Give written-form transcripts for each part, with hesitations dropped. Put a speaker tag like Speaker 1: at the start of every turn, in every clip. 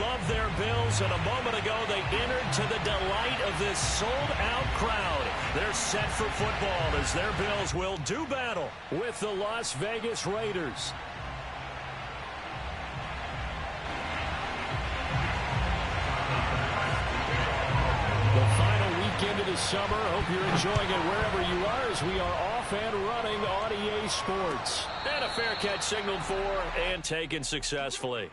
Speaker 1: love their Bills, and a moment ago they entered to the delight of this sold-out crowd. They're set for football as their Bills will do battle with the Las Vegas Raiders. The final weekend of the summer. Hope you're enjoying it wherever you are as we are off and running on EA Sports. And a fair catch signaled for and taken successfully.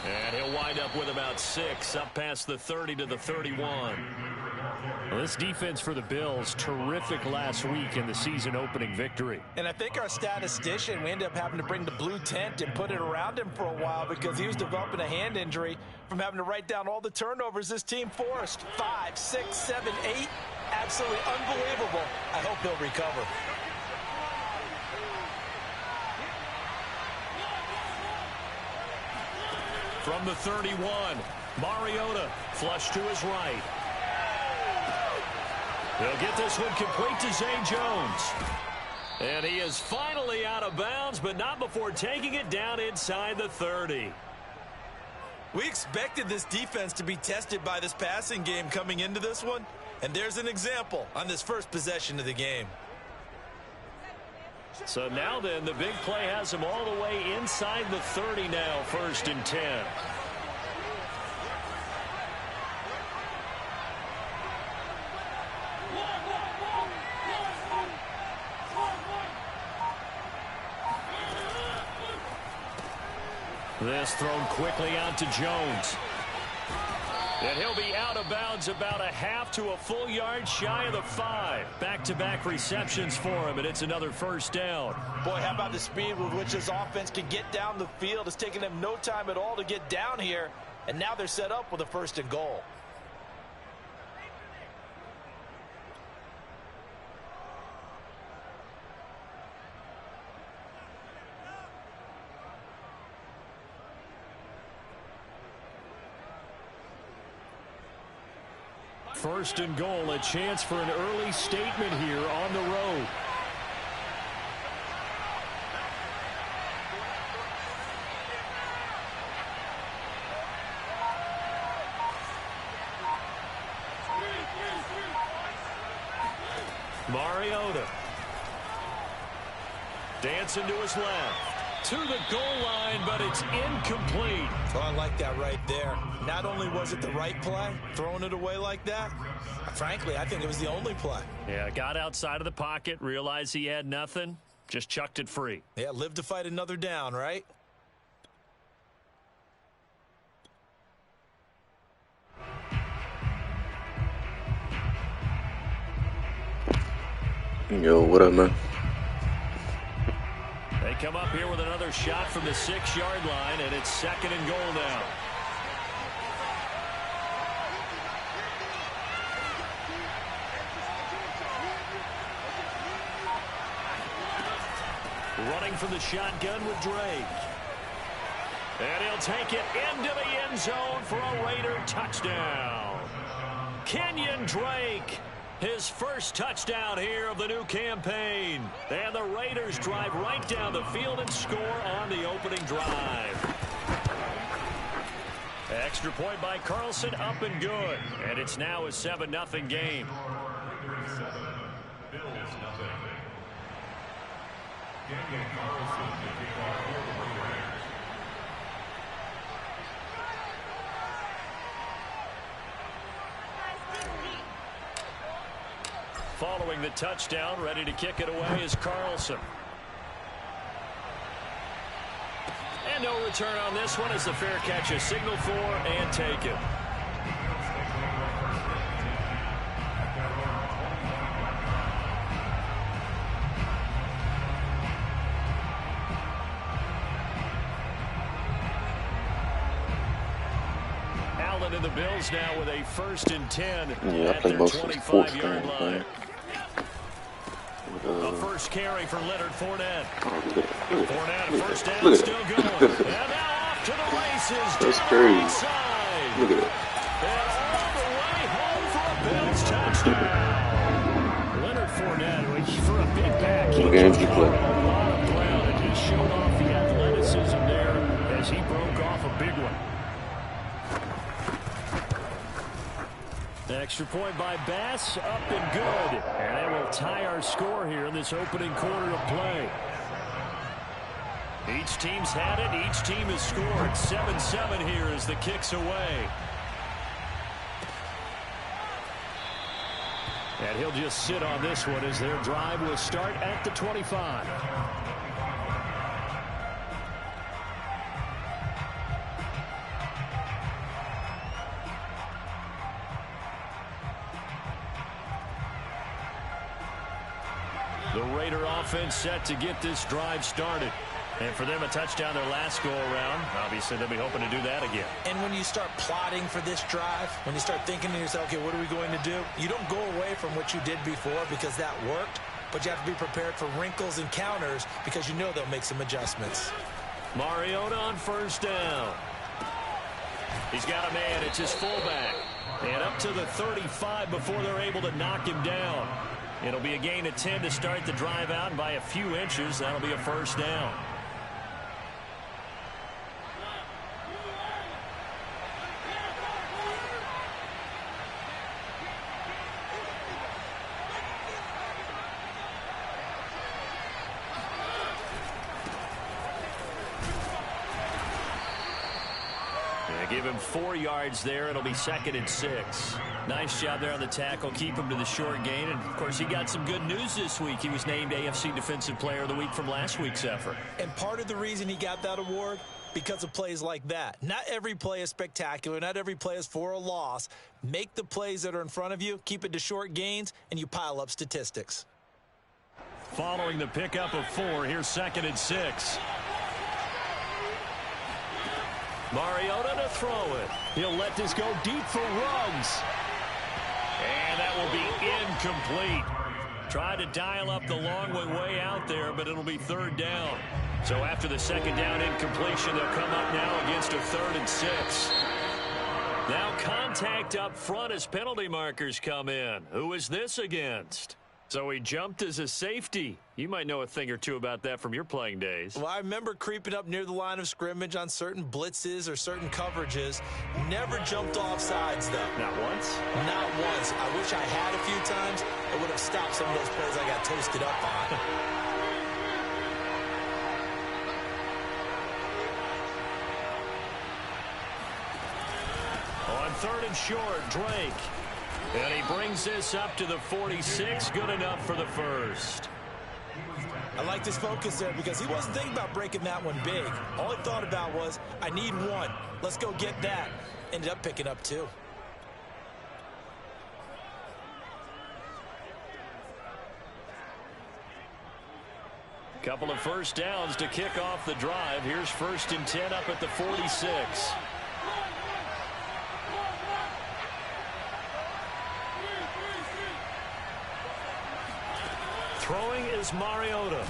Speaker 1: And he'll wind up with about 6, up past the 30 to the 31. Well, this defense for the Bills, terrific last week in the season-opening victory.
Speaker 2: And I think our statistician, we ended up having to bring the blue tent and put it around him for a while because he was developing a hand injury from having to write down all the turnovers this team forced. 5, 6, 7, 8. Absolutely unbelievable. I hope he'll recover.
Speaker 1: From the 31, Mariota flush to his right. He'll get this one complete to Zay Jones. And he is finally out of bounds, but not before taking it down inside the 30.
Speaker 2: We expected this defense to be tested by this passing game coming into this one, and there's an example on this first possession of the game.
Speaker 1: So now then, the big play has him all the way inside the 30 now, 1st and 10. This thrown quickly out to Jones. And he'll be out of bounds about a half to a full yard shy of the 5. Back-to-back receptions for him, and it's another 1st down.
Speaker 2: Boy, how about the speed with which this offense can get down the field? It's taken them no time at all to get down here, and now they're set up with a 1st and goal.
Speaker 1: First and goal, a chance for an early statement here on the road. Mariota. Dancing to his left. To the goal line, but it's incomplete.
Speaker 2: Oh, I like that right there. Not only was it the right play, throwing it away like that, frankly, I think it was the only play.
Speaker 1: Yeah, got outside of the pocket, realized he had nothing, just chucked it free.
Speaker 2: Yeah, live to fight another down, right?
Speaker 3: Yo, what up, man?
Speaker 1: They come up here with another shot from the 6-yard line, and it's 2nd and goal now. Running from the shotgun with Drake. And he'll take it into the end zone for a Raider touchdown. Kenyon Drake. His first touchdown here of the new campaign. And the Raiders drive right down the field and score on the opening drive. Extra point by Carlson, up and good. And it's now a 7-0 game. Following the touchdown, ready to kick it away is Carlson. And no return on this one as the fair catch is signaled for and taken. and the Bills now with a 1st and 10
Speaker 3: Yeah, I
Speaker 1: at
Speaker 3: play
Speaker 1: their
Speaker 3: most of the sports
Speaker 1: 25-yard
Speaker 3: games,
Speaker 1: line.
Speaker 3: man.
Speaker 1: A first carry for Leonard Fournette.
Speaker 3: Oh, look at that.
Speaker 1: Fournette, a first down,
Speaker 3: Look at
Speaker 1: still
Speaker 3: that.
Speaker 1: going. And now off to the races.
Speaker 3: That's
Speaker 1: down
Speaker 3: crazy.
Speaker 1: the right side.
Speaker 3: Look at that.
Speaker 1: And all the way home for a Bills touchdown. Leonard Fournette, for a big back, he
Speaker 3: Games you
Speaker 1: covered
Speaker 3: play.
Speaker 1: a lot of ground, and he showed off the athleticism there as he broke off a big one. The extra point by Bass, up and good. And that will tie our score here in this opening quarter of play. Each team's had it. Each team has scored. 7-7 here as the kick's away. And he'll just sit on this one as their drive will start at the 25. The Raider offense set to get this drive started. And for them, a touchdown their last go-around. Obviously, they'll be hoping to do that again.
Speaker 2: And when you start plotting for this drive, when you start thinking to yourself, okay, what are we going to do? You don't go away from what you did before because that worked, but you have to be prepared for wrinkles and counters because you know they'll make some adjustments.
Speaker 1: Mariota on first down. He's got a man. It's his fullback. And up to the 35 before they're able to knock him down. It'll be a gain of 10 to start the drive out, and by a few inches, that'll be a first down. Give him 4 yards there. It'll be 2nd and 6. Nice job there on the tackle. Keep him to the short gain. And, of course, he got some good news this week. He was named AFC Defensive Player of the Week from last week's effort.
Speaker 2: And part of the reason he got that award, because of plays like that. Not every play is spectacular. Not every play is for a loss. Make the plays that are in front of you, keep it to short gains, and you pile up statistics.
Speaker 1: Following the pickup of 4, here's 2nd and 6. Mariota to throw it. He'll let this go deep for Ruggs. And that will be incomplete. Tried to dial up the long way out there, but it'll be 3rd down. So after the 2nd down incompletion, they'll come up now against a 3rd and 6. Now contact up front as penalty markers come in. Who is this against? So he jumped as a safety. You might know a thing or two about that from your playing days.
Speaker 2: Well, I remember creeping up near the line of scrimmage on certain blitzes or certain coverages. Never jumped off sides, though.
Speaker 1: Not once?
Speaker 2: Not once. I wish I had a few times. It would have stopped some of those plays I got toasted up on.
Speaker 1: On 3rd and short, Drake. And he brings this up to the 46. Good enough for the first.
Speaker 2: I like his focus there because he wasn't thinking about breaking that one big. All he thought about was, I need 1. Let's go get that. Ended up picking up 2.
Speaker 1: Couple of first downs to kick off the drive. Here's 1st and 10 up at the 46. Throwing is Mariota.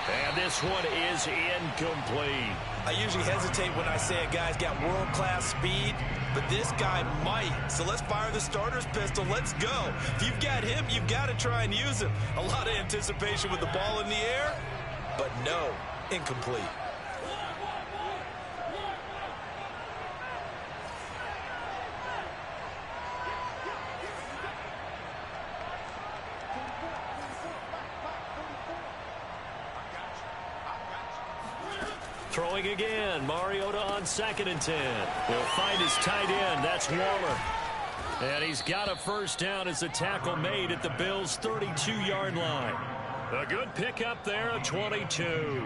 Speaker 1: And this one is incomplete.
Speaker 2: I usually hesitate when I say a guy's got world-class speed, but this guy might. So let's fire the starter's pistol. Let's go. If you've got him, you've got to try and use him. A lot of anticipation with the ball in the air, but no, incomplete.
Speaker 1: Throwing again. Mariota on 2nd and 10. He'll find his tight end. That's Waller. And he's got a first down as the tackle made at the Bills' 32-yard line. A good pickup there, a 22.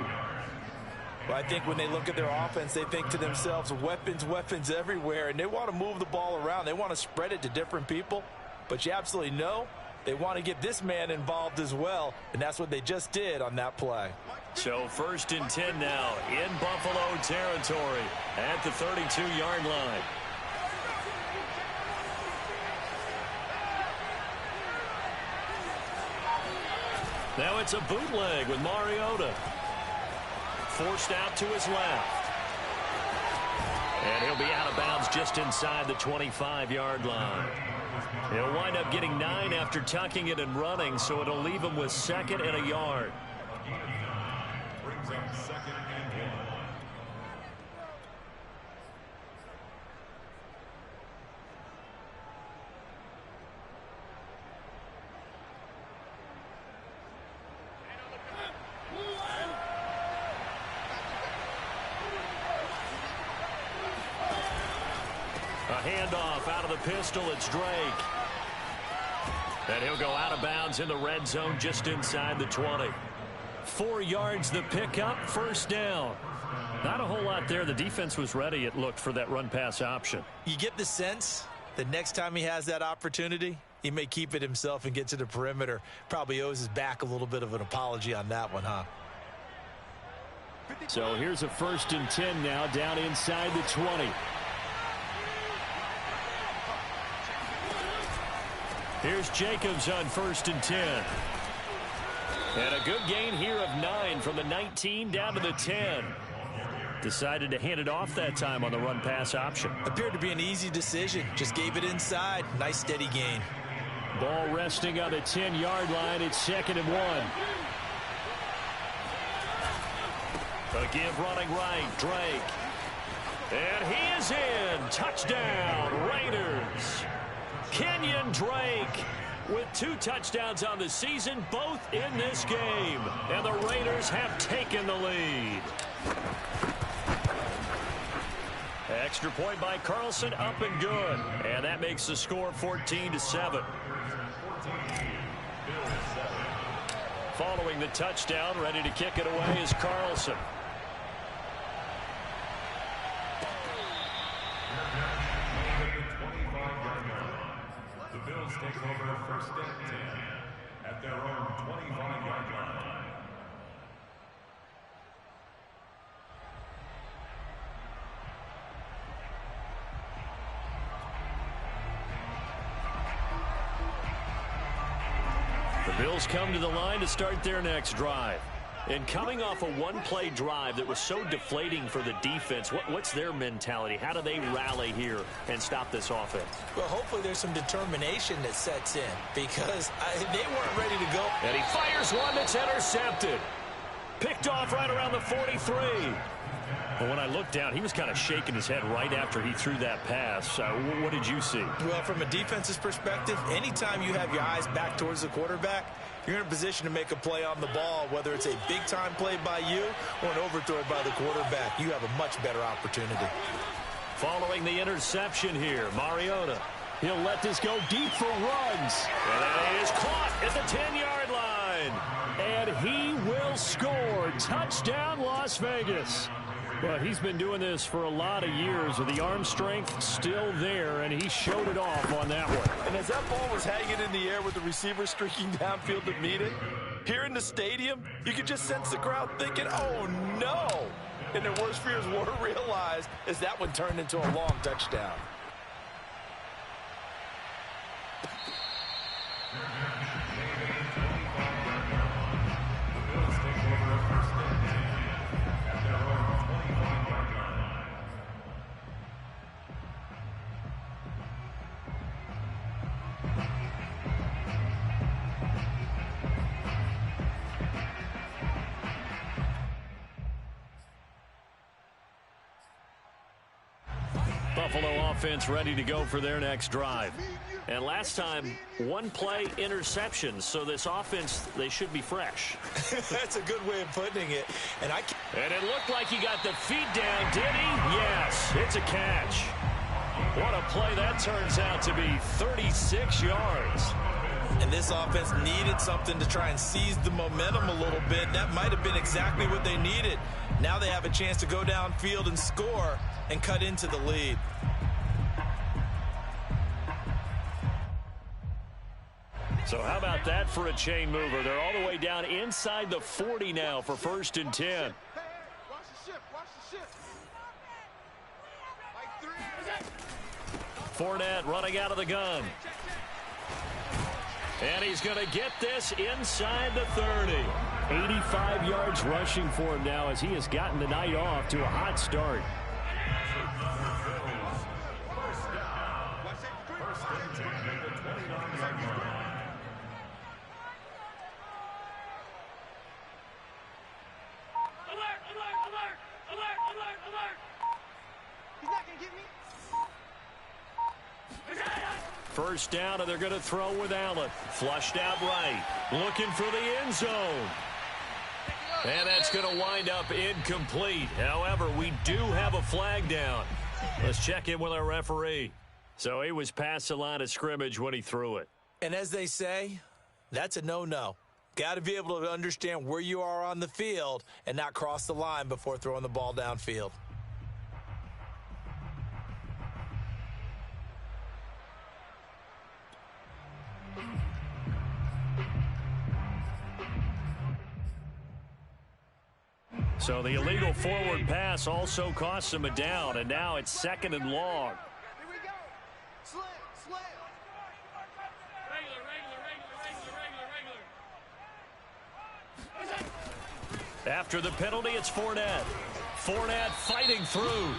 Speaker 2: Well, I think when they look at their offense, they think to themselves, weapons everywhere, and they want to move the ball around. They want to spread it to different people. But you absolutely know They want to get this man involved as well, and that's what they just did on that play.
Speaker 1: So 1st and 10 now in Buffalo territory at the 32-yard line. Now it's a bootleg with Mariota. Forced out to his left. And he'll be out of bounds just inside the 25-yard line. He'll wind up getting 9 after tucking it and running, so it'll leave him with 2nd and a yard.
Speaker 3: Brings up 2nd and 1.
Speaker 1: A handoff out of the pistol. It's Drake. And he'll go out of bounds in the red zone just inside the 20. 4 yards the pickup, 1st down. Not a whole lot there. The defense was ready, it looked, for that run-pass option.
Speaker 2: You get the sense that next time he has that opportunity, he may keep it himself and get to the perimeter. Probably owes his back a little bit of an apology on that one, huh?
Speaker 1: So here's a 1st and 10 now down inside the 20. Here's Jacobs on 1st and 10. And a good gain here of 9 from the 19 down to the 10. Decided to hand it off that time on the run-pass option.
Speaker 2: Appeared to be an easy decision. Just gave it inside. Nice steady gain.
Speaker 1: Ball resting on the 10-yard line. It's 2nd and 1. A give running right, Drake. And he is in. Touchdown, Raiders. Kenyon Drake with 2 touchdowns on the season, both in this game. And the Raiders have taken the lead. Extra point by Carlson, up and good. And that makes the score 14-7. Following the touchdown, ready to kick it away is Carlson.
Speaker 3: The Bills take over 1st and 10 at their own 25-yard line.
Speaker 1: The Bills come to the line to start their next drive. And coming off a one-play drive that was so deflating for the defense, what's their mentality? How do they rally here and stop this offense?
Speaker 2: Well, hopefully there's some determination that sets in because they weren't ready to go.
Speaker 1: And he fires one that's intercepted. Picked off right around the 43. But when I looked down, he was kind of shaking his head right after he threw that pass. What did you see?
Speaker 2: Well, from a defense's perspective, anytime you have your eyes back towards the quarterback, you're in a position to make a play on the ball, whether it's a big-time play by you or an overthrow by the quarterback. You have a much better opportunity.
Speaker 1: Following the interception here, Mariota. He'll let this go deep for runs. And it is caught at the 10-yard line. And he will score. Touchdown, Las Vegas. Well, he's been doing this for a lot of years with the arm strength still there, and he showed it off on that one.
Speaker 2: And as that ball was hanging in the air with the receiver streaking downfield to meet it, here in the stadium, you could just sense the crowd thinking, oh, no. And their worst fears were realized as that one turned into a long touchdown.
Speaker 1: Buffalo offense ready to go for their next drive. And last time, one play interceptions, so this offense, they should be fresh.
Speaker 2: That's a good way of putting it. And
Speaker 1: it looked like he got the feet down, did he? Yes, it's a catch. What a play that turns out to be, 36 yards.
Speaker 2: And this offense needed something to try and seize the momentum a little bit. That might have been exactly what they needed. Now they have a chance to go downfield and score and cut into the lead.
Speaker 1: So how about that for a chain mover? They're all the way down inside the 40 now for 1st and 10. Fournette running out of the gun. And he's going to get this inside the 30. 85 yards rushing for him now as he has gotten the night off to a hot start. First down, and they're going to throw with Allen. Flushed out right. Looking for the end zone. And that's going to wind up incomplete. However, we do have a flag down. Let's check in with our referee. So he was past the line of scrimmage when he threw it.
Speaker 2: And as they say, that's a no-no. Got to be able to understand where you are on the field and not cross the line before throwing the ball downfield.
Speaker 1: So the illegal forward pass also costs him a down, and now it's 2nd and long.
Speaker 4: Here we go. Slam. Regular.
Speaker 1: After the penalty, it's Fournette. Fournette fighting through.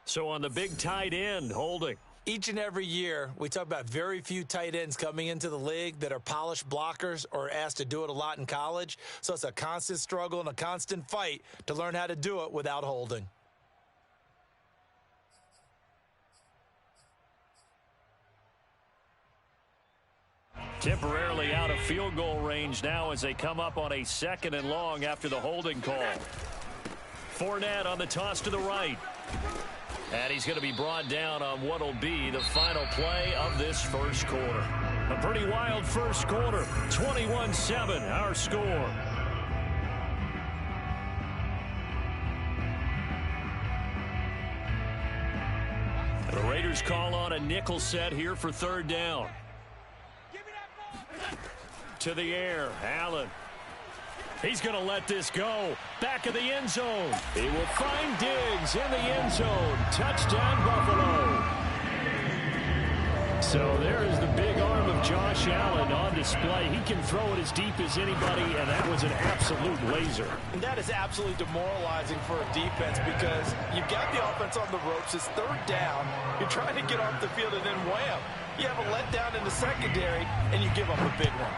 Speaker 1: So on the big tight end, holding.
Speaker 2: Each and every year, we talk about very few tight ends coming into the league that are polished blockers or asked to do it a lot in college. So it's a constant struggle and a constant fight to learn how to do it without holding.
Speaker 1: Temporarily out of field goal range now as they come up on a 2nd and long after the holding call. Fournette on the toss to the right. And he's going to be brought down on what will be the final play of this first quarter. A pretty wild first quarter. 21-7, our score. The Raiders call on a nickel set here for 3rd down. To the air, Allen. He's going to let this go. Back of the end zone. He will find Diggs in the end zone. Touchdown, Buffalo. So there is the big arm of Josh Allen on display. He can throw it as deep as anybody, and that was an absolute laser.
Speaker 2: And that is absolutely demoralizing for a defense because you've got the offense on the ropes. It's 3rd down. You're trying to get off the field, and then wham. You have a letdown in the secondary, and you give up a big one.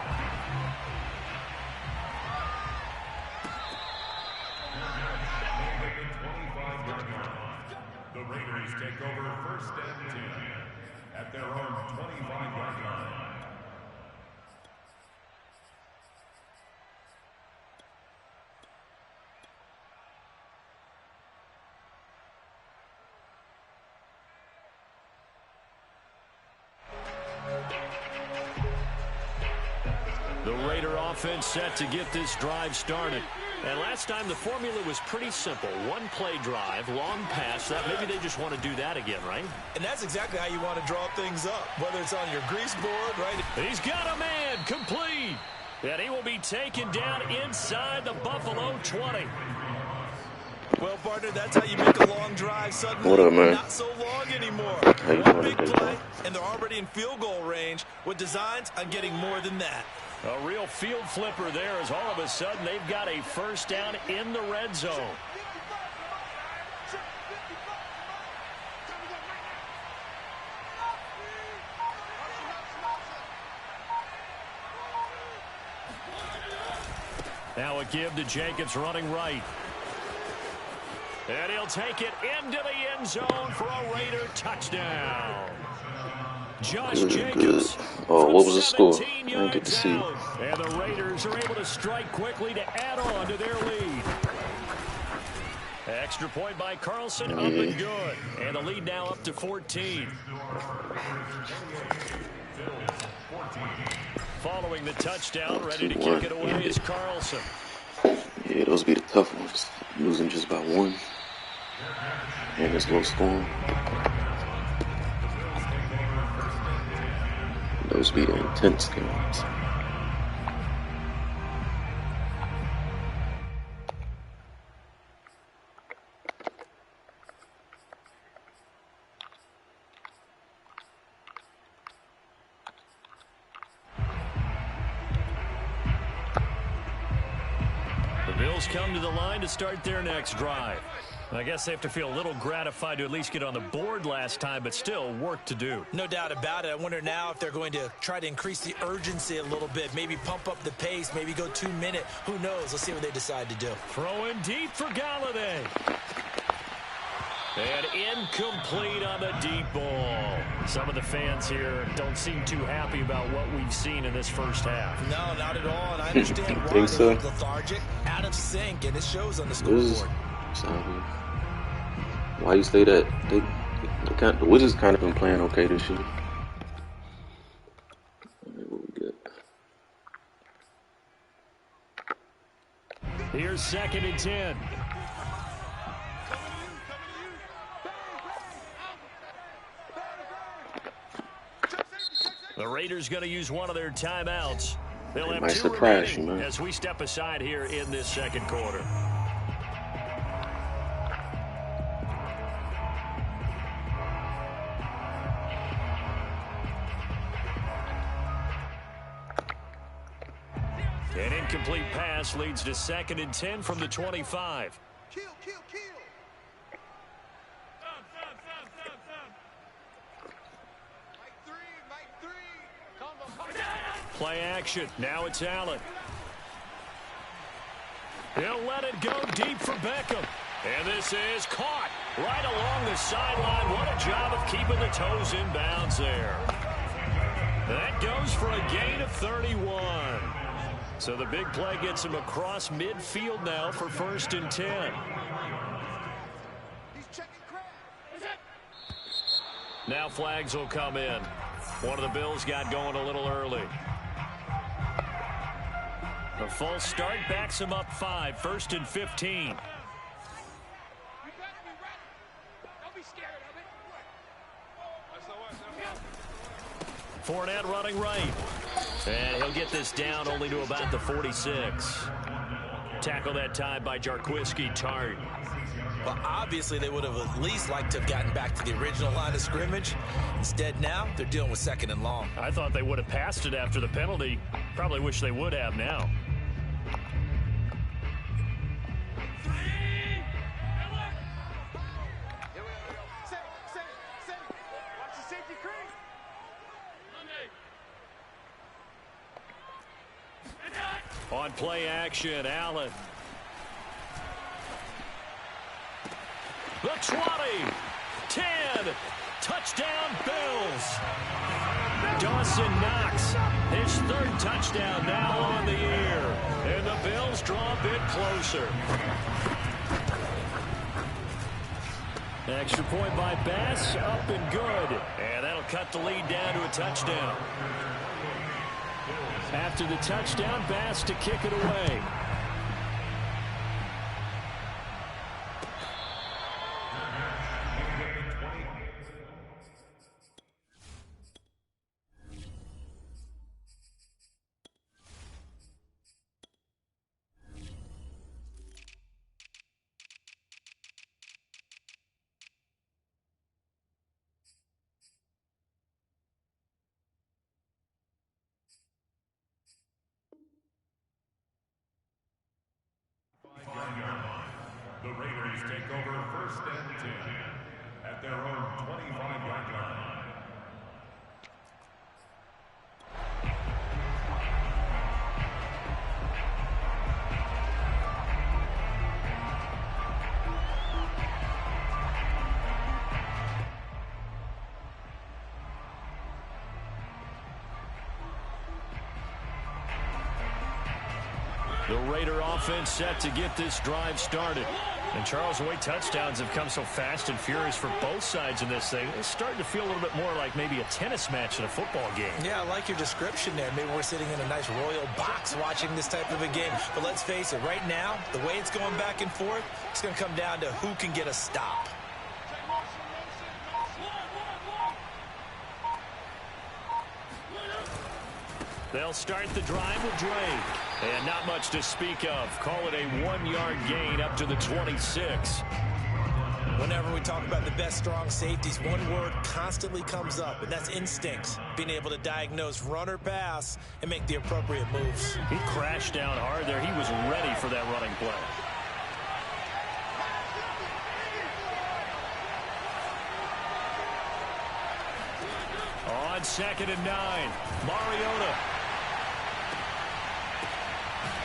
Speaker 3: The Raiders take over 1st and 10 at their own 25-yard line.
Speaker 1: The Raider offense set to get this drive started. And last time the formula was pretty simple. One play drive, long pass. That maybe they just want to do that again, right?
Speaker 2: And that's exactly how you want to draw things up, whether it's on your grease board, right?
Speaker 1: He's got a man, complete. And he will be taken down inside the Buffalo 20.
Speaker 2: Well, partner, that's how you make a long drive suddenly
Speaker 5: What up, man?
Speaker 2: not so long anymore.
Speaker 5: How you
Speaker 2: One
Speaker 5: doing
Speaker 2: big
Speaker 5: today,
Speaker 2: play,
Speaker 5: bro?
Speaker 2: and they're already in field goal range with designs on getting more than that.
Speaker 1: A real field flipper there as all of a sudden they've got a first down in the red zone. Now a give to Jacobs running right. And he'll take it into the end zone for a Raider touchdown. Josh Jacobs.
Speaker 5: Oh, what was the score? I didn't get to see.
Speaker 1: And the Raiders are able to strike quickly to add on to their lead. Extra point by Carlson, up and good. And the lead now up to 14. Following the touchdown, ready to kick it away is Carlson.
Speaker 5: Yeah, those be the tough ones. Losing just by one. And it's low scoring. Those be the intense games.
Speaker 1: The Bills come to the line to start their next drive. I guess they have to feel a little gratified to at least get on the board last time, but still work to do.
Speaker 2: No doubt about it. I wonder now if they're going to try to increase the urgency a little bit, maybe pump up the pace, maybe go 2-minute. Who knows? Let's see what they decide to do.
Speaker 1: Throwing deep for Galladay. And incomplete on the deep ball. Some of the fans here don't seem too happy about what we've seen in this first half.
Speaker 2: No, not at all. And I understand why
Speaker 5: Think
Speaker 2: they
Speaker 5: so?
Speaker 2: look lethargic, out of sync, and it shows on the scoreboard.
Speaker 5: Why you say that? The Wizards kind of been playing okay this year. What we get?
Speaker 1: Here's 2nd and 10. The Raiders going to use one of their timeouts. They'll have
Speaker 5: might
Speaker 1: 2
Speaker 5: surprise you,
Speaker 1: remaining
Speaker 5: man.
Speaker 1: as we step aside here in this second quarter. An incomplete pass leads to 2nd and 10 from the 25.
Speaker 4: Kill, kill, kill. Mike three. Combo.
Speaker 1: Play action. Now it's Allen. He'll let it go deep for Beckham. And this is caught right along the sideline. What a job of keeping the toes in bounds there. That goes for a gain of 31. So the big play gets him across midfield now for 1st and 10.
Speaker 4: He's checking crap.
Speaker 1: Now flags will come in. One of the Bills got going a little early. A false start backs him up 5, 1st and 15.
Speaker 4: You better be ready. Don't be scared of it.
Speaker 1: Fournette running right. And he'll get this down only to about the 46. Tackle that time by Jarquiski Tart.
Speaker 2: Well, obviously, they would have at least liked to have gotten back to the original line of scrimmage. Instead, now, they're dealing with 2nd and long.
Speaker 1: I thought they would have passed it after the penalty. Probably wish they would have now.
Speaker 4: Watch the safety creep.
Speaker 1: On play action, Allen. The 20, 10, touchdown Bills. Dawson Knox, his 3rd touchdown now on the year. And the Bills draw a bit closer. Extra point by Bass, up and good. And that'll cut the lead down to a touchdown. After the touchdown, Bass to kick it away.
Speaker 3: The Raiders take over 1st and 10 at their own 25-yard line.
Speaker 1: The Raider offense set to get this drive started. And Charles, the way touchdowns have come so fast and furious for both sides in this thing, it's starting to feel a little bit more like maybe a tennis match in a football game.
Speaker 2: Yeah, I like your description there. Maybe we're sitting in a nice royal box watching this type of a game. But let's face it, right now, the way it's going back and forth, it's going to come down to who can get a stop.
Speaker 1: They'll start the drive with Drake. And not much to speak of. Call it a 1-yard gain up to the 26.
Speaker 2: Whenever we talk about the best strong safeties, one word constantly comes up, and that's instincts. Being able to diagnose run or pass and make the appropriate moves.
Speaker 1: He crashed down hard there. He was ready for that running play. On 2nd and 9, Mariota.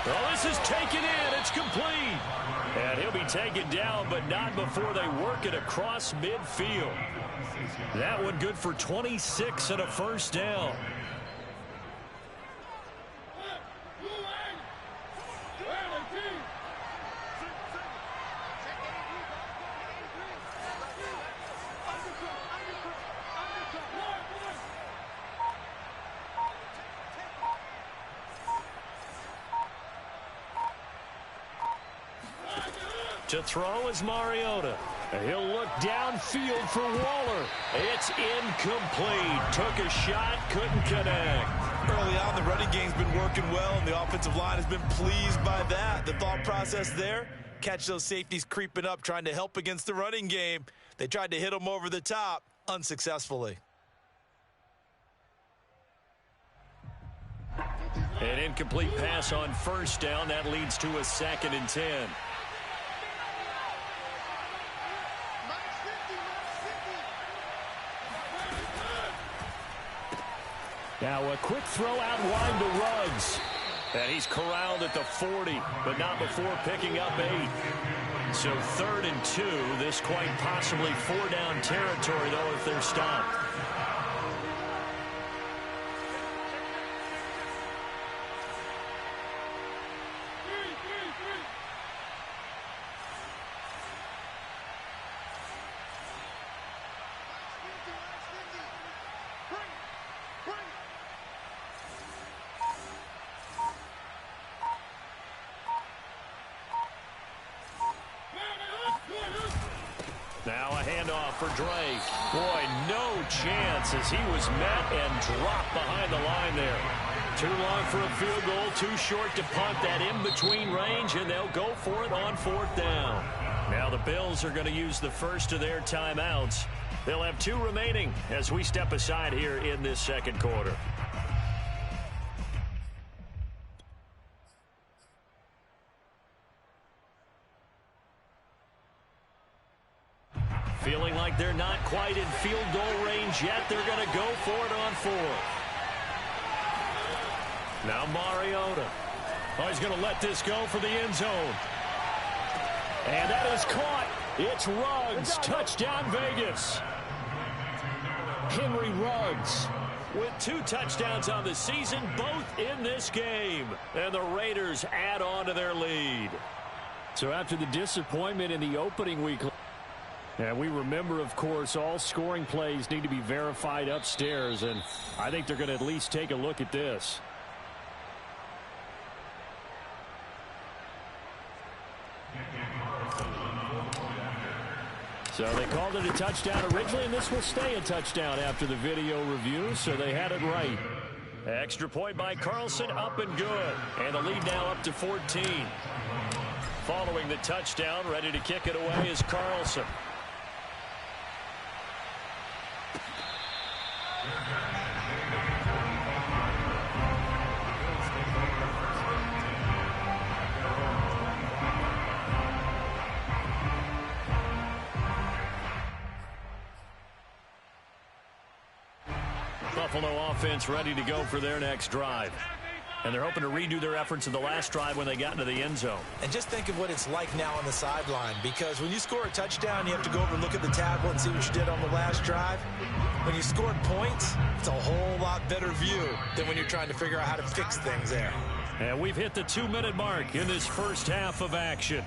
Speaker 1: Well, this is taken in. It's complete. And he'll be taken down, but not before they work it across midfield. That one good for 26 and a first down. To throw is Mariota. He'll look downfield for Waller. It's incomplete. Took a shot, couldn't connect.
Speaker 2: Early on, the running game's been working well, and the offensive line has been pleased by that. The thought process there, catch those safeties creeping up, trying to help against the running game. They tried to hit them over the top, unsuccessfully.
Speaker 1: An incomplete pass on first down. That leads to a 2nd and 10. Now a quick throw out wide to Ruggs. And he's corralled at the 40, but not before picking up 8. So 3rd and 2. This quite possibly 4-down territory, though, if they're stopped. Now a handoff for Drake. Boy, no chance as he was met and dropped behind the line there. Too long for a field goal, too short to punt that in-between range, and they'll go for it on 4th down. Now the Bills are going to use the first of their timeouts. They'll have 2 remaining as we step aside here in this second quarter. Feeling like they're not quite in field goal range yet. They're going to go for it on 4th. Now Mariota. Oh, he's going to let this go for the end zone. And that is caught. It's Ruggs. Touchdown, Vegas. Henry Ruggs with 2 touchdowns on the season, both in this game. And the Raiders add on to their lead. So after the disappointment in the opening week, and we remember, of course, all scoring plays need to be verified upstairs, and I think they're going to at least take a look at this. So they called it a touchdown originally, and this will stay a touchdown after the video review, so they had it right. Extra point by Carlson, up and good. And the lead now up to 14. Following the touchdown, ready to kick it away is Carlson. Buffalo offense ready to go for their next drive. And they're hoping to redo their efforts in the last drive when they got into the end zone.
Speaker 2: And just think of what it's like now on the sideline, because when you score a touchdown, you have to go over and look at the tablet and see what you did on the last drive. When you scored points, it's a whole lot better view than when you're trying to figure out how to fix things there.
Speaker 1: And we've hit the 2-minute mark in this first half of action.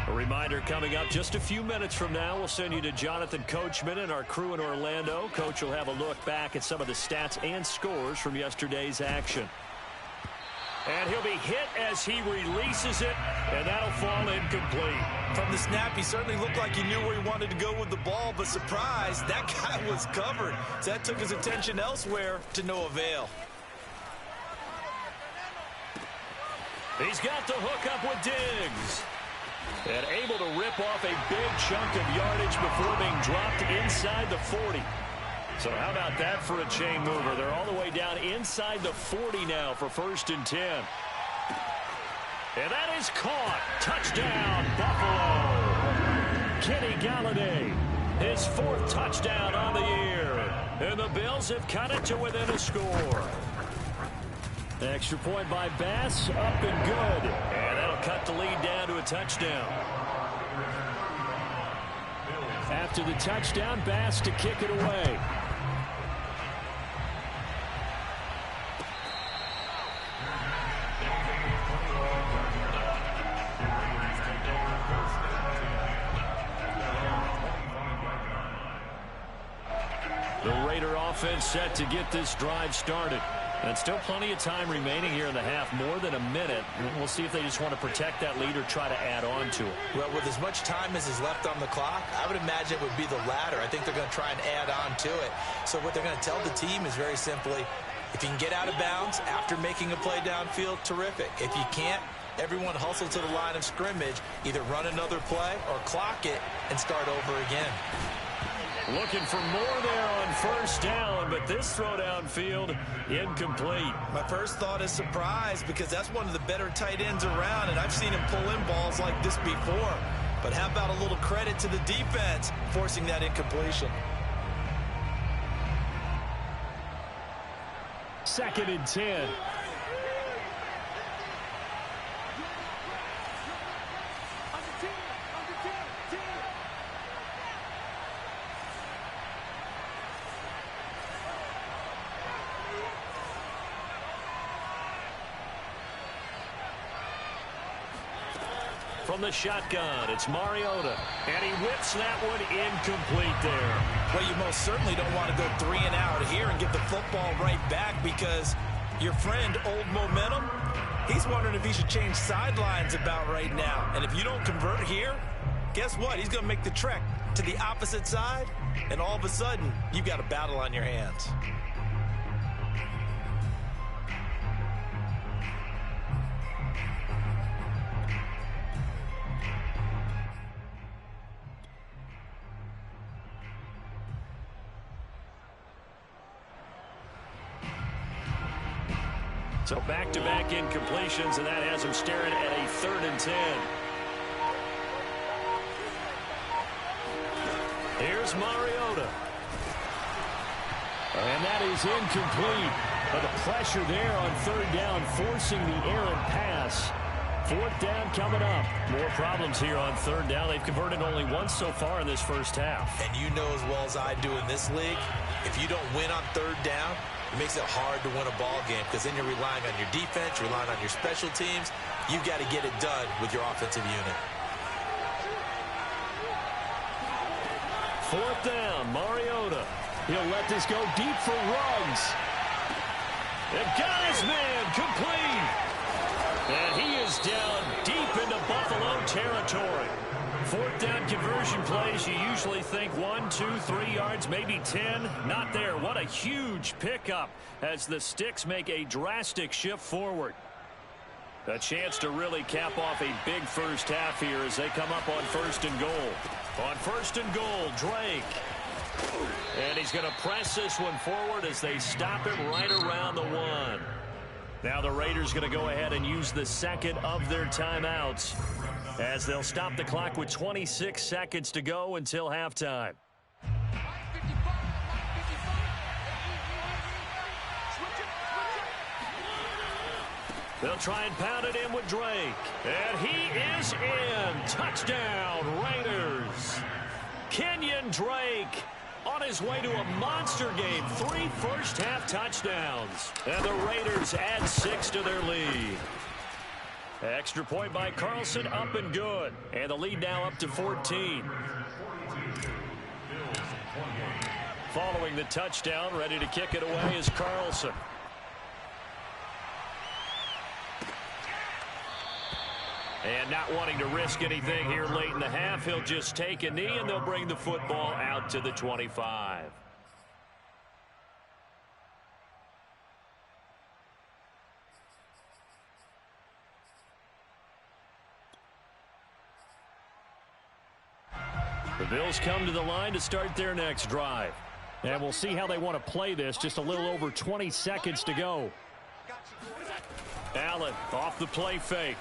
Speaker 1: A reminder coming up just a few minutes from now, we'll send you to Jonathan Coachman and our crew in Orlando. Coach will have a look back at some of the stats and scores from yesterday's action. And he'll be hit as he releases it, and that'll fall incomplete.
Speaker 2: From the snap, he certainly looked like he knew where he wanted to go with the ball, but surprise, that guy was covered. So that took his attention elsewhere to no avail.
Speaker 1: He's got the hook up with Diggs. And able to rip off a big chunk of yardage before being dropped inside the 40. So how about that for a chain mover? They're all the way down inside the 40 now for 1st and 10. And that is caught. Touchdown, Buffalo. Kenny Galladay, his 4th touchdown on the year. And the Bills have cut it to within a score. Extra point by Bass, up and good. And that'll cut the lead down to a touchdown. After the touchdown, Bass to kick it away. The Raider offense set to get this drive started. And still plenty of time remaining here in the half, more than a minute. We'll see if they just want to protect that lead or try to add on to it.
Speaker 2: Well, with as much time as is left on the clock, I would imagine it would be the latter. I think they're going to try and add on to it. So what they're going to tell the team is very simply, if you can get out of bounds after making a play downfield, terrific. If you can't, everyone hustle to the line of scrimmage, either run another play or clock it and start over again.
Speaker 1: Looking for more there on 1st down, but this throw downfield incomplete.
Speaker 2: My first thought is surprise, because that's one of the better tight ends around, and I've seen him pull in balls like this before. But how about a little credit to the defense forcing that incompletion?
Speaker 1: 2nd and 10. From the shotgun, it's Mariota, and he whips that one incomplete there.
Speaker 2: Well, you most certainly don't want to go 3 and out here and get the football right back, because your friend, Old Momentum, he's wondering if he should change sidelines about right now. And if you don't convert here, guess what? He's going to make the trek to the opposite side, and all of a sudden, you've got a battle on your hands.
Speaker 1: So back-to-back incompletions, and that has him staring at a 3rd and 10. Here's Mariota. And that is incomplete. But the pressure there on 3rd down, forcing the errant pass. 4th down coming up. More problems here on 3rd down. They've converted only once so far in this first half.
Speaker 2: And you know as well as I do in this league, if you don't win on 3rd down, it makes it hard to win a ball game, because then you're relying on your defense, relying on your special teams. You've got to get it done with your offensive unit.
Speaker 1: 4th down, Mariota. He'll let this go deep for Ruggs. And got his man complete. And he is down deep into Buffalo territory. 4th down conversion plays, you usually think 1, 2, 3 yards, maybe 10. Not there. What a huge pickup as the Sticks make a drastic shift forward. A chance to really cap off a big first half here as they come up on 1st and goal. On 1st and goal, Drake. And he's going to press this one forward as they stop it right around the 1. Now the Raiders going to go ahead and use the 2nd of their timeouts, as they'll stop the clock with 26 seconds to go until halftime. They'll try and pound it in with Drake. And he is in. Touchdown, Raiders. Kenyon Drake on his way to a monster game. 3 first-half touchdowns. And the Raiders add 6 to their lead. Extra point by Carlson, up and good. And the lead now up to 14. Following the touchdown, ready to kick it away is Carlson. And not wanting to risk anything here late in the half, he'll just take a knee, and they'll bring the football out to the 25. The Bills come to the line to start their next drive. And we'll see how they want to play this. Just a little over 20 seconds to go. Allen off the play fake.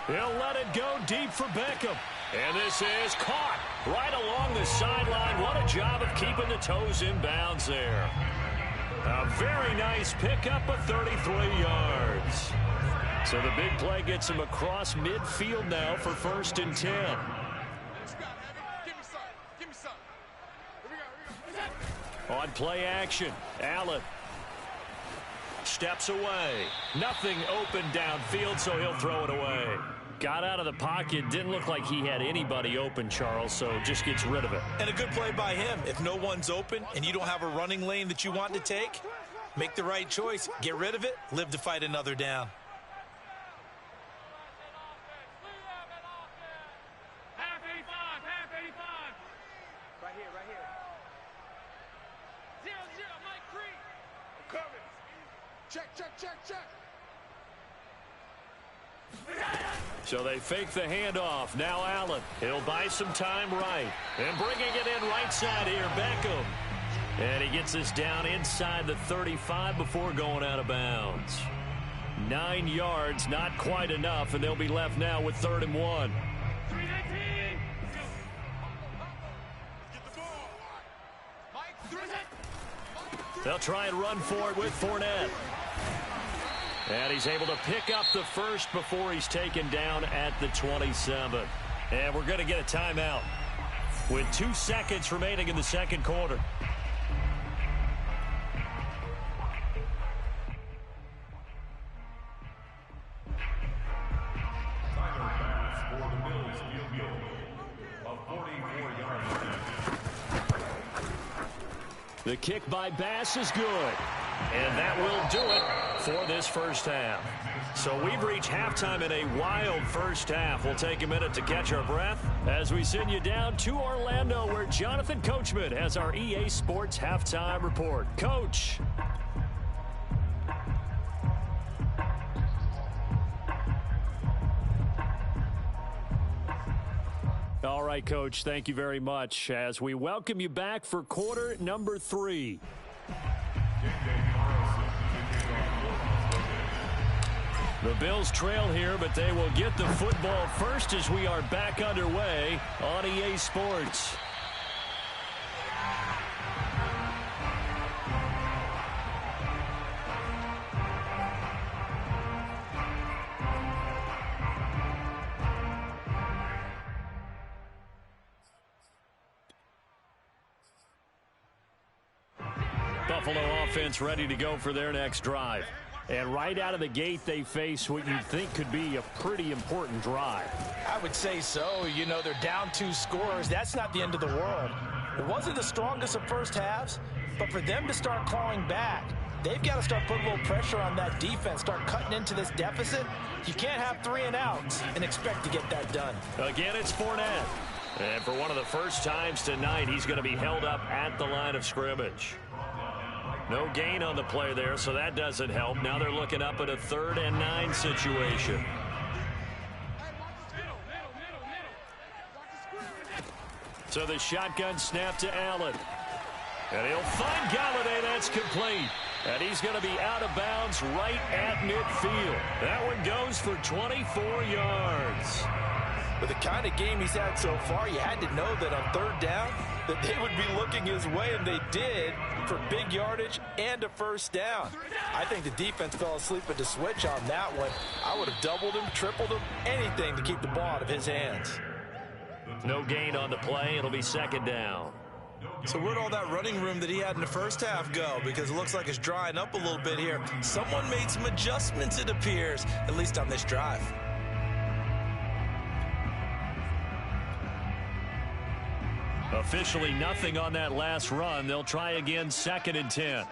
Speaker 1: He'll let it go deep for Beckham. And this is caught right along the sideline. What a job of keeping the toes in bounds there. A very nice pickup of 33 yards. So the big play gets him across midfield now for 1st and 10. On play action, Allen steps away. Nothing open downfield, so he'll throw it away. Got out of the pocket. Didn't look like he had anybody open, Charles, so just gets rid of it.
Speaker 2: And a good play by him. If no one's open and you don't have a running lane that you want to take, make the right choice. Get rid of it. Live to fight another down.
Speaker 1: So they fake the handoff. Now Allen. He'll buy some time right. And bringing it in right side here, Beckham. And he gets this down inside the 35 before going out of bounds. 9 yards, not quite enough, and they'll be left now with 3rd and 1. They'll try and run for it with Fournette. And he's able to pick up the first before he's taken down at the 27. And we're going to get a timeout with 2 seconds remaining in the second quarter. The kick by Bass is good. And that will do it for this first half. So we've reached halftime in a wild first half. We'll take a minute to catch our breath as we send you down to Orlando, where Jonathan Coachman has our EA Sports halftime report. Coach. All right, Coach, thank you very much as we welcome you back for quarter number 3. The Bills trail here, but they will get the football first as we are back underway on EA Sports. Buffalo offense ready to go for their next drive. And right out of the gate, they face what you think could be a pretty important drive.
Speaker 2: I would say so. You know, they're down 2 scores. That's not the end of the world. It wasn't the strongest of first halves, but for them to start clawing back, they've got to start putting a little pressure on that defense, start cutting into this deficit. You can't have 3 and outs and expect to get that done.
Speaker 1: Again, it's Fournette. And for one of the first times tonight, he's going to be held up at the line of scrimmage. No gain on the play there, so that doesn't help. Now they're looking up at a 3rd and 9 situation. So the shotgun snap to Allen. And he'll find Galladay. That's complete. And he's going to be out of bounds right at midfield. That one goes for 24 yards.
Speaker 2: With the kind of game he's had so far, you had to know that on 3rd down that they would be looking his way, and they did, for big yardage and a first down. I think the defense fell asleep at the switch on that one. I would have doubled him, tripled him, anything to keep the ball out of his hands.
Speaker 1: No gain on the play. It'll be 2nd down.
Speaker 2: So where'd all that running room that he had in the first half go? Because it looks like it's drying up a little bit here. Someone made some adjustments, it appears, at least on this drive.
Speaker 1: Officially nothing on that last run. They'll try again, 2nd and 10.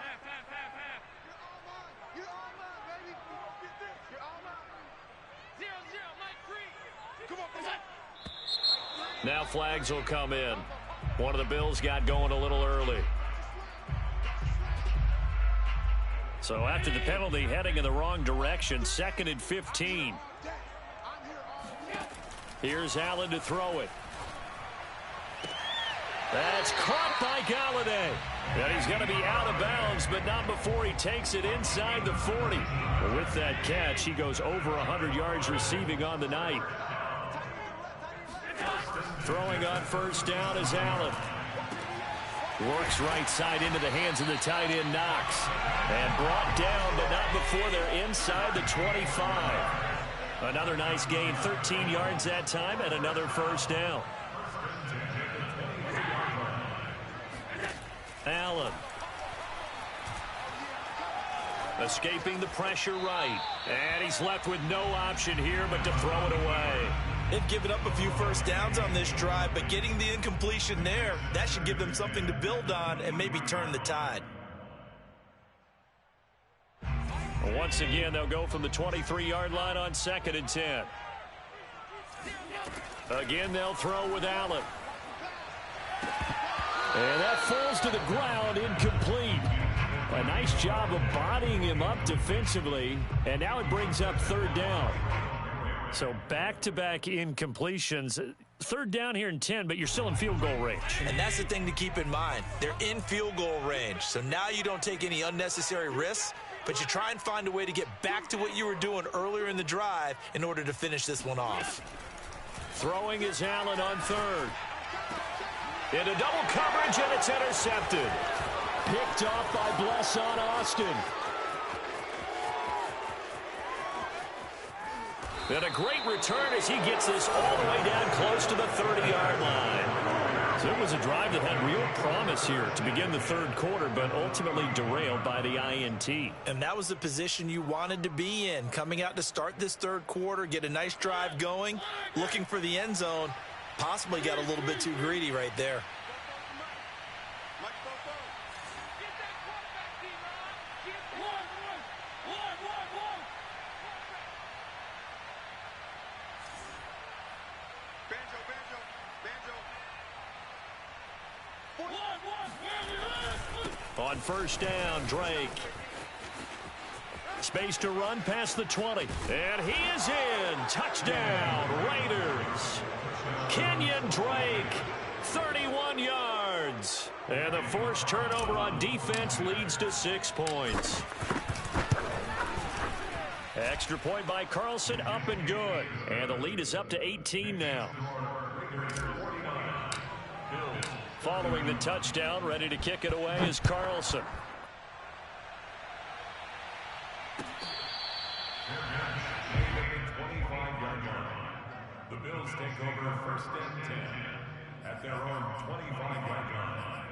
Speaker 1: Now flags will come in. One of the Bills got going a little early. So after the penalty, heading in the wrong direction, 2nd and 15. Here's Allen to throw it. That's caught by Galladay. And he's going to be out of bounds, but not before he takes it inside the 40. With that catch, he goes over 100 yards receiving on the night. Throwing on first down is Allen. Works right side into the hands of the tight end, Knox. And brought down, but not before they're inside the 25. Another nice gain, 13 yards that time, and another first down. Allen. Escaping the pressure right. And he's left with no option here but to throw it away.
Speaker 2: They've given up a few first downs on this drive, but getting the incompletion there, that should give them something to build on and maybe turn the tide.
Speaker 1: Once again, they'll go from the 23-yard line on 2nd and 10. Again, they'll throw with Allen. And that falls to the ground, incomplete. A nice job of bodying him up defensively, and now it brings up 3rd down. So back-to-back incompletions. 3rd down here in 10, but you're still in field goal range.
Speaker 2: And that's the thing to keep in mind. They're in field goal range. So now you don't take any unnecessary risks, but you try and find a way to get back to what you were doing earlier in the drive in order to finish this one off.
Speaker 1: Throwing is Allen on 3rd. Into double coverage, and it's intercepted. Picked off by Bless on Austin. And a great return as he gets this all the way down close to the 30-yard line. So it was a drive that had real promise here to begin the 3rd quarter, but ultimately derailed by the INT.
Speaker 2: And that was the position you wanted to be in, coming out to start this 3rd quarter, get a nice drive going, looking for the end zone. Possibly got a little bit too greedy right there.
Speaker 1: On first down, Drake. Space to run past the 20. And he is in. Touchdown, Raiders. Kenyon Drake, 31 yards. And the forced turnover on defense leads to 6 points. Extra point by Carlson, up and good. And the lead is up to 18 now. Following the touchdown, ready to kick it away is Carlson.
Speaker 3: The Bills take over 1st and 10 at their own 25-yard line.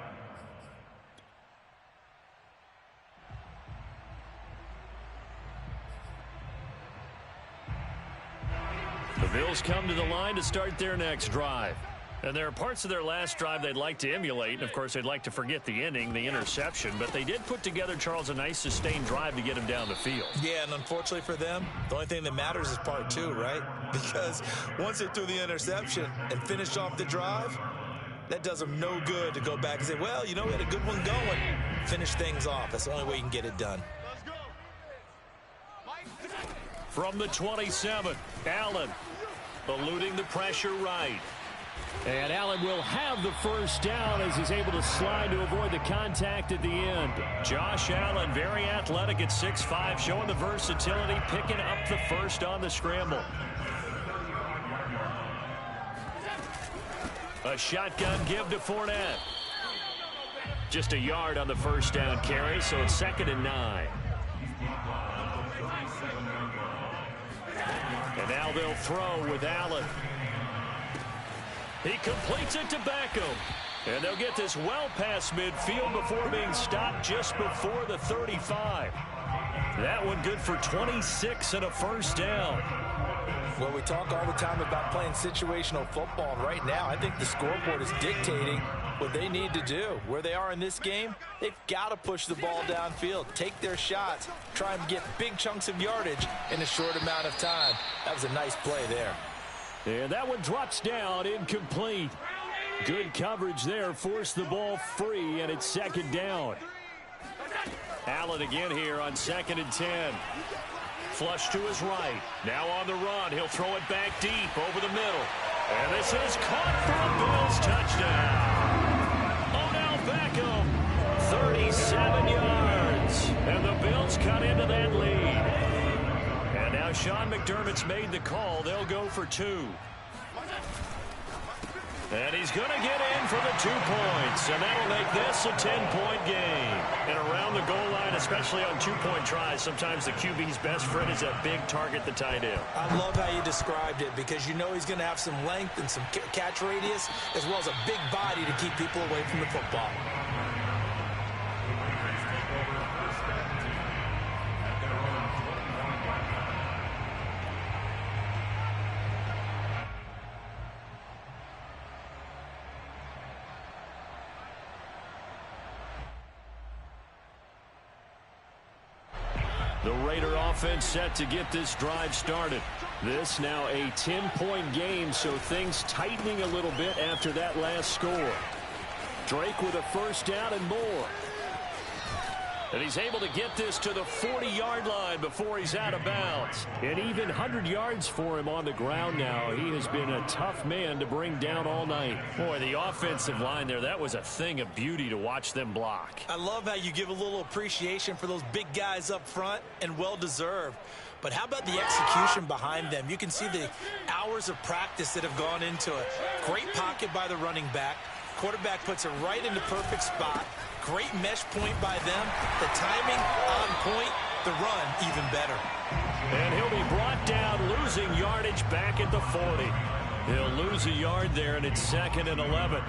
Speaker 1: The Bills come to the line to start their next drive. And there are parts of their last drive they'd like to emulate. And, of course, they'd like to forget the ending, the interception. But they did put together, Charles, a nice sustained drive to get him down the field.
Speaker 2: Yeah, and unfortunately for them, the only thing that matters is part 2, right? Because once they threw the interception and finished off the drive, that does them no good to go back and say, well, you know, we had a good one going. Finish things off. That's the only way you can get it done.
Speaker 1: From the 27, Allen eluding the pressure right. And Allen will have the first down as he's able to slide to avoid the contact at the end. Josh Allen, very athletic at 6'5", showing the versatility, picking up the first on the scramble. A shotgun give to Fournette. Just a yard on the first down carry, so it's 2nd and 9. And now they'll throw with Allen. He completes it to Beckham. And they'll get this well past midfield before being stopped just before the 35. That one good for 26 and a first down.
Speaker 2: Well, we talk all the time about playing situational football, and right now I think the scoreboard is dictating what they need to do. Where they are in this game, they've got to push the ball downfield, take their shots, try and get big chunks of yardage in a short amount of time. That was a nice play there.
Speaker 1: And that one drops down, incomplete. Good coverage there, forced the ball free, and it's second down. Allen again here on 2nd and 10. Flush to his right. Now on the run. He'll throw it back deep over the middle. And this is caught for a Bills touchdown. Odell Beckham, 37 yards. And the Bills cut into that lead. And now Sean McDermott's made the call. They'll go for 2. And he's going to get in for the 2 points. And that'll make this a 10-point game. And around the goal line, especially on 2-point tries, sometimes the QB's best friend is a big target, the tight end.
Speaker 2: I love how you described it because you know he's going to have some length and some catch radius as well as a big body to keep people away from the football.
Speaker 1: The Raider offense set to get this drive started. This now a 10-point game, so things tightening a little bit after that last score. Drake with a first down and more. And he's able to get this to the 40-yard line before he's out of bounds. And even 100 yards for him on the ground now. He has been a tough man to bring down all night. Boy, the offensive line there, that was a thing of beauty to watch them block.
Speaker 2: I love how you give a little appreciation for those big guys up front, and well-deserved. But how about the execution behind them? You can see the hours of practice that have gone into it. Great pocket by the running back. Quarterback puts it right in the perfect spot. Great mesh point by them. The timing on point. The run even better.
Speaker 1: And he'll be brought down, losing yardage back at the 40. He'll lose a yard there, and it's 2nd and 11.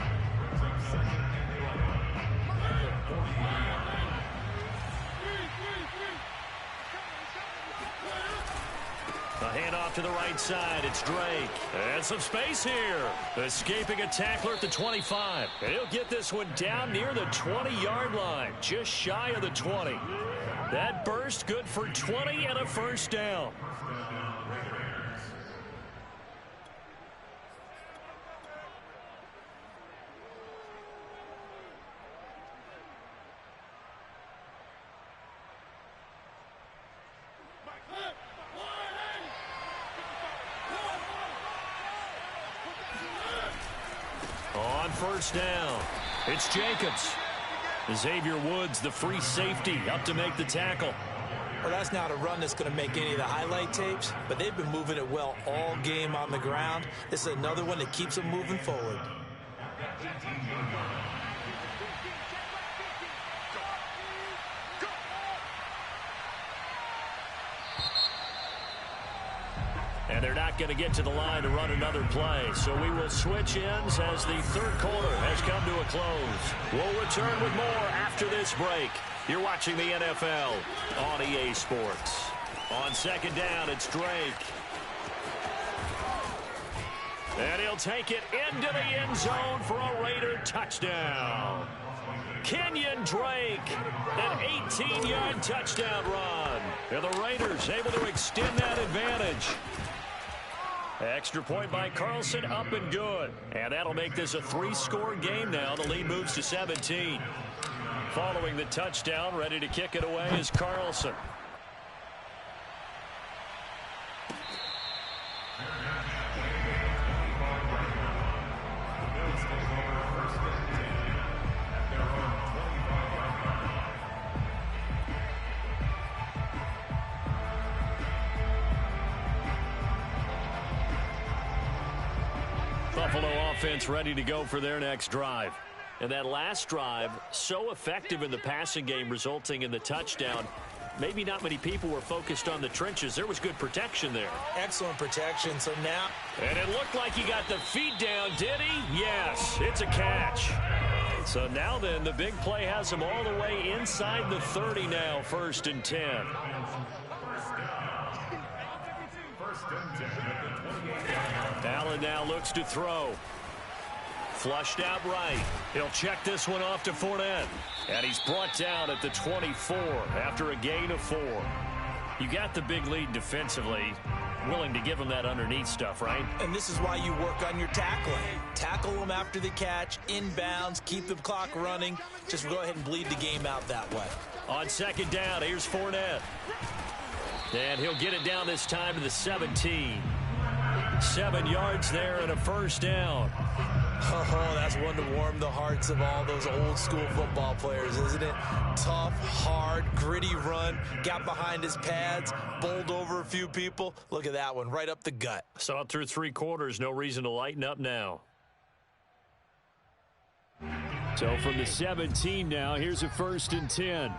Speaker 1: A handoff to the right side. It's Drake. And some space here. Escaping a tackler at the 25. And he'll get this one down near the 20-yard line. Just shy of the 20. That burst good for 20 and a first down. On first down, it's Jacobs. Xavier Woods, the free safety, up to make the tackle.
Speaker 2: Well, that's not a run that's going to make any of the highlight tapes, but they've been moving it well all game on the ground. This is another one that keeps them moving forward.
Speaker 1: And they're not going to get to the line to run another play. So we will switch ends as the third quarter has come to a close. We'll return with more after this break. You're watching the NFL on EA Sports. On second down, it's Drake. And he'll take it into the end zone for a Raider touchdown. Kenyon Drake, an 18-yard touchdown run. And the Raiders able to extend that advantage. Extra point by Carlson, up and good. And that'll make this a 3-score game now. The lead moves to 17. Following the touchdown, ready to kick it away is Carlson. Buffalo offense ready to go for their next drive. And that last drive, so effective in the passing game, resulting in the touchdown. Maybe not many people were focused on the trenches. There was good protection there.
Speaker 2: Excellent protection. So now...
Speaker 1: And it looked like he got the feet down, did he? Yes, it's a catch. So now then, the big play has him all the way inside the 30 now, 1st and 10. Allen now looks to throw. Flushed out right. He'll check this one off to Fournette. And he's brought down at the 24 after a gain of 4. You got the big lead defensively. willing to give them that underneath stuff, right?
Speaker 2: And this is why you work on your tackling. Tackle them after the catch, inbounds, keep the clock running. Just go ahead and bleed the game out that way.
Speaker 1: On second down, here's Fournette. And he'll get it down this time to the 17. 7 yards there and a first down.
Speaker 2: Oh, that's one to warm the hearts of all those old school football players, isn't it? Tough, hard, gritty run. Got behind his pads, bowled over a few people. Look at that one, right up the gut.
Speaker 1: Saw it through 3 quarters. No reason to lighten up now. So from the 17 now, here's a 1st and 10.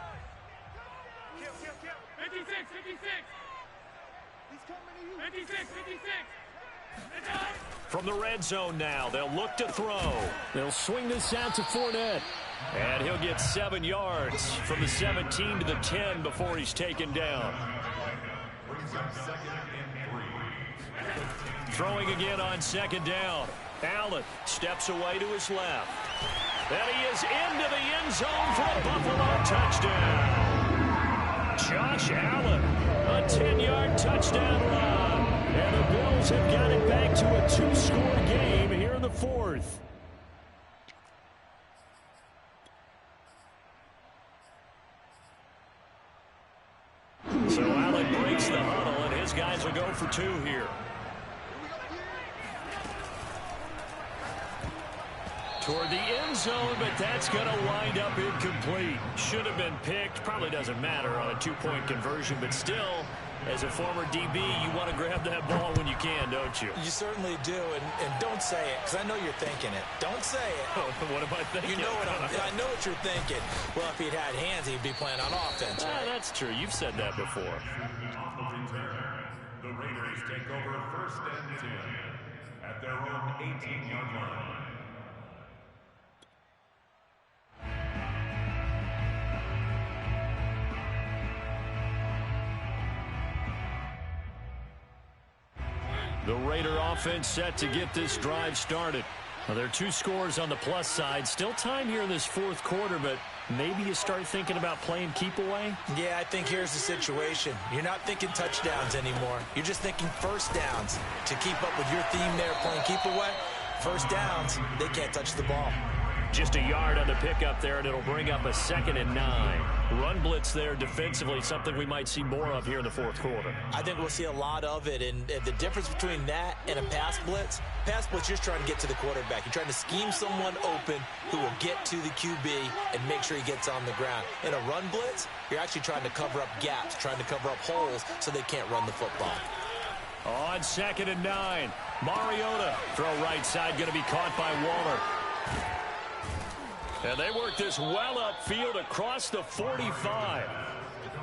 Speaker 4: 56.
Speaker 1: From the red zone now, they'll look to throw. They'll swing this out to Fournette. And he'll get 7 yards from the 17 to the 10 before he's taken down. Throwing again on 2nd down. Allen steps away to his left. And he is into the end zone for a Buffalo touchdown. Josh Allen, a 10-yard touchdown run. And the Bills have got it back to a 2-score game here in the 4th. So Allen breaks the huddle, and his guys will go for 2 here. Toward the end zone, but that's going to wind up incomplete. Should have been picked. Probably doesn't matter on a 2-point conversion, but still, as a former DB, you want to grab that ball when you can, don't you?
Speaker 2: You certainly do, and don't say it, because I know you're thinking it. Don't say it.
Speaker 1: What am I thinking?
Speaker 2: You know what I know what you're thinking. Well, if he'd had hands, he'd be playing on offense. Right?
Speaker 1: That's true. You've said that before.
Speaker 3: The Raiders take over 1st and 10 at their own 18-yard line.
Speaker 1: The Raider offense set to get this drive started. Well, there are 2 scores on the plus side. Still time here in this 4th quarter, but maybe you start thinking about playing keep away?
Speaker 2: Yeah, I think here's the situation. You're not thinking touchdowns anymore. You're just thinking first downs. To keep up with your theme there, playing keep away, first downs, they can't touch the ball.
Speaker 1: Just a yard on the pickup there, and it'll bring up a 2nd and 9. Run blitz there defensively, something we might see more of here in the 4th quarter.
Speaker 2: I think we'll see a lot of it, and the difference between that and a pass blitz, you're just trying to get to the quarterback. You're trying to scheme someone open who will get to the QB and make sure he gets on the ground. In a run blitz, you're actually trying to cover up gaps, trying to cover up holes so they can't run the football.
Speaker 1: On 2nd and 9, Mariota, throw right side, going to be caught by Waller. And they work this well upfield across the 45.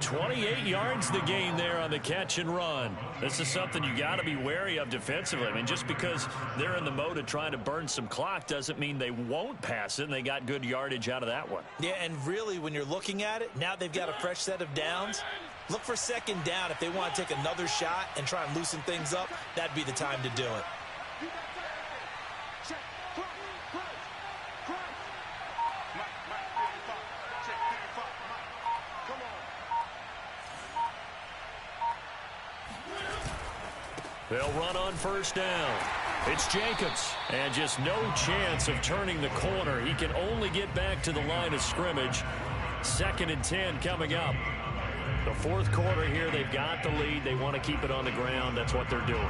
Speaker 1: 28 yards the gain there on the catch and run. This is something you got to be wary of defensively. I mean, just because they're in the mode of trying to burn some clock doesn't mean they won't pass it, and they got good yardage out of that one.
Speaker 2: Yeah, and really, when you're looking at it, now they've got a fresh set of downs. Look for 2nd down. If they want to take another shot and try and loosen things up, that'd be the time to do it.
Speaker 1: They'll run on 1st down. It's Jacobs. And just no chance of turning the corner. He can only get back to the line of scrimmage. 2nd and 10 coming up. The 4th quarter here, they've got the lead. They want to keep it on the ground. That's what they're doing.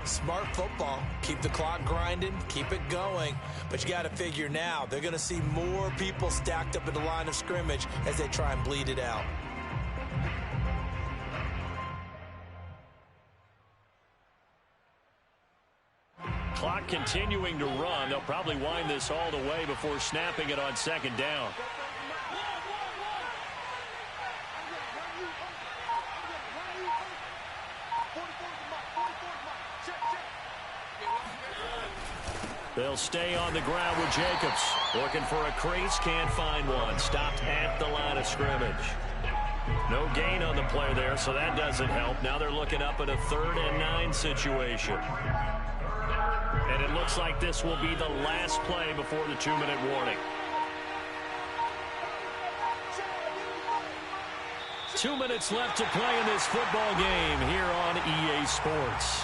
Speaker 2: Smart football. Keep the clock grinding. Keep it going. But you got to figure now, they're going to see more people stacked up at the line of scrimmage as they try and bleed it out.
Speaker 1: Clock continuing to run. They'll probably wind this all the way before snapping it on 2nd down. They'll stay on the ground with Jacobs. Looking for a crease, can't find one. Stopped at the line of scrimmage. No gain on the play there, so that doesn't help. Now they're looking up at a 3rd and 9 situation. And it looks like this will be the last play before the 2-minute warning. 2 minutes left to play in this football game here on EA Sports.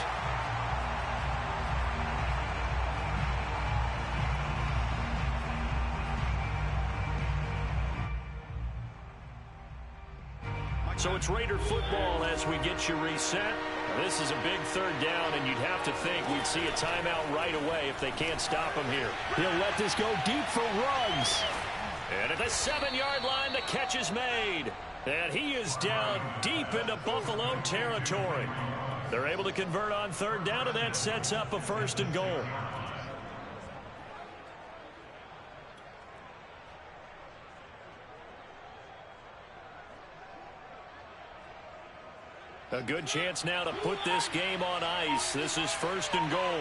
Speaker 1: So it's Raider football as we get you reset. This is a big third down, and you'd have to think we'd see a timeout right away if they can't stop him here. He'll let this go deep for Ruggs. And at the 7-yard line, the catch is made. And he is down deep into Buffalo territory. They're able to convert on third down, and that sets up a 1st and goal. A good chance now to put this game on ice. This is 1st and goal.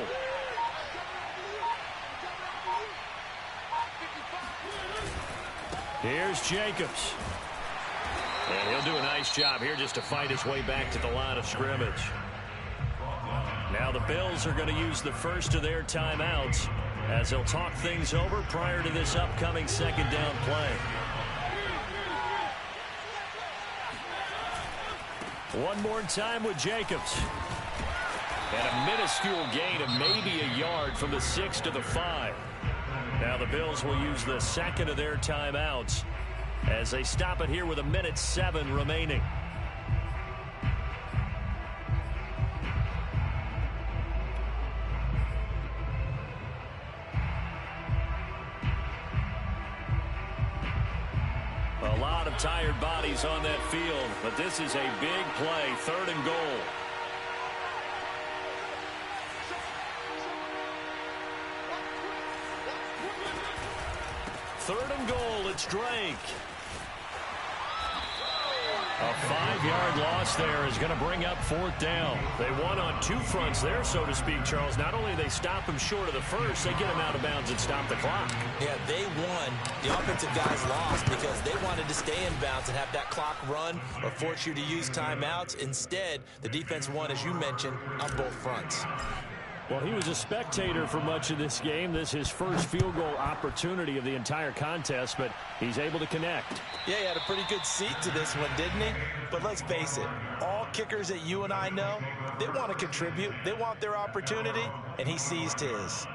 Speaker 1: Here's Jacobs. And he'll do a nice job here just to fight his way back to the line of scrimmage. Now the Bills are going to use the first of their timeouts as they'll talk things over prior to this upcoming 2nd down play. One more time with Jacobs. And a minuscule gain of maybe a yard from the 6 to the 5. Now the Bills will use the 2nd of their timeouts as they stop it here with 1:07 remaining. A lot of tired bodies on that field, but this is a big play, 3rd and goal. Third and goal, it's Drake. A 5-yard loss there is going to bring up 4th down. They won on 2 fronts there, so to speak, Charles. Not only they stop him short of the first, they get him out of bounds and stop the clock.
Speaker 2: Yeah, they won. The offensive guys lost because they wanted to stay in bounds and have that clock run or force you to use timeouts. Instead, the defense won, as you mentioned, on both fronts.
Speaker 1: Well, he was a spectator for much of this game. This is his first field goal opportunity of the entire contest, but he's able to connect.
Speaker 2: Yeah, he had a pretty good seat to this one, didn't he? But let's face it, all kickers that you and I know, they want to contribute. They want their opportunity, and he seized his.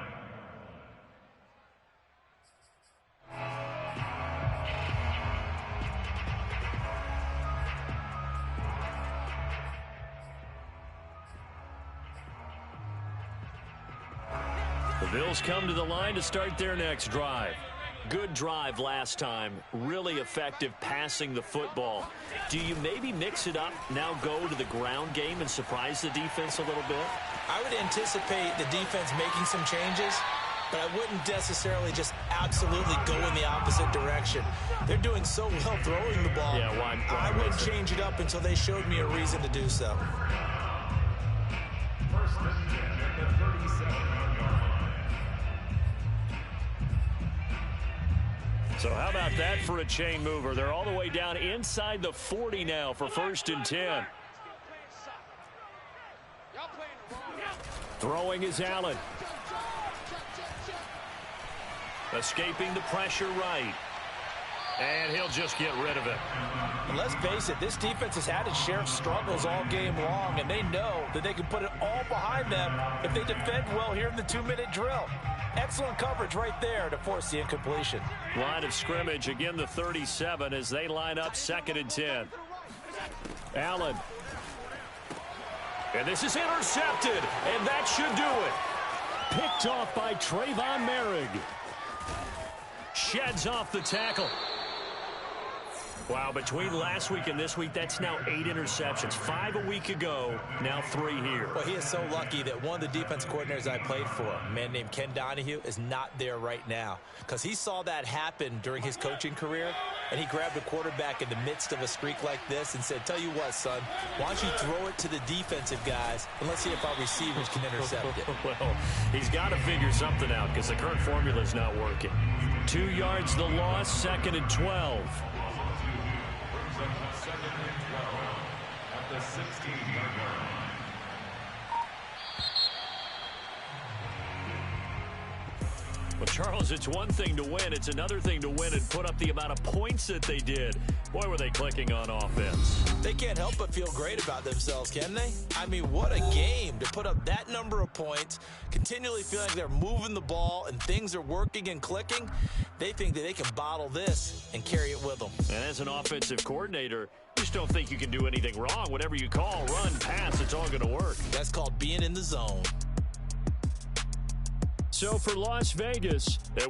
Speaker 1: The Bills come to the line to start their next drive. Good drive last time. Really effective passing the football. Do you maybe mix it up, now go to the ground game and surprise the defense a little bit?
Speaker 2: I would anticipate the defense making some changes, but I wouldn't necessarily just absolutely go in the opposite direction. They're doing so well throwing the ball.
Speaker 1: Yeah, why
Speaker 2: I wouldn't change it up until they showed me a reason to do so.
Speaker 3: 1st and 10 at the 37-yard line.
Speaker 1: So how about that for a chain mover? They're all the way down inside the 40 now for 1st and 10. Throwing is Allen. Escaping the pressure right. And he'll just get rid of it.
Speaker 2: And let's face it, this defense has had its share of struggles all game long, and they know that they can put it all behind them if they defend well here in the 2-minute drill. Excellent coverage right there to force the incompletion.
Speaker 1: Line of scrimmage, again the 37 as they line up 2nd and 10. Allen. And this is intercepted, and that should do it. Picked off by Trayvon Merrick. Sheds off the tackle. Wow, between last week and this week, that's now 8 interceptions. 5 a week ago, now 3 here.
Speaker 2: Well, he is so lucky that one of the defense coordinators I played for, a man named Ken Donahue, is not there right now. Because he saw that happen during his coaching career, and he grabbed a quarterback in the midst of a streak like this and said, tell you what, son, why don't you throw it to the defensive guys, and let's see if our receivers can intercept it.
Speaker 1: Well, he's got to figure something out because the current formula is not working. 2 yards the loss, 2nd and 12.
Speaker 3: Second and 12 at the 16-yard line.
Speaker 1: Well, Charles, it's one thing to win. It's another thing to win and put up the amount of points that they did. Boy, were they clicking on offense.
Speaker 2: They can't help but feel great about themselves, can they? I mean, what a game to put up that number of points, continually feeling they're moving the ball and things are working and clicking. They think that they can bottle this and carry it with them.
Speaker 1: And as an offensive coordinator, you just don't think you can do anything wrong. Whatever you call, run, pass, it's all going to work.
Speaker 2: That's called being in the zone.
Speaker 1: So for Las Vegas,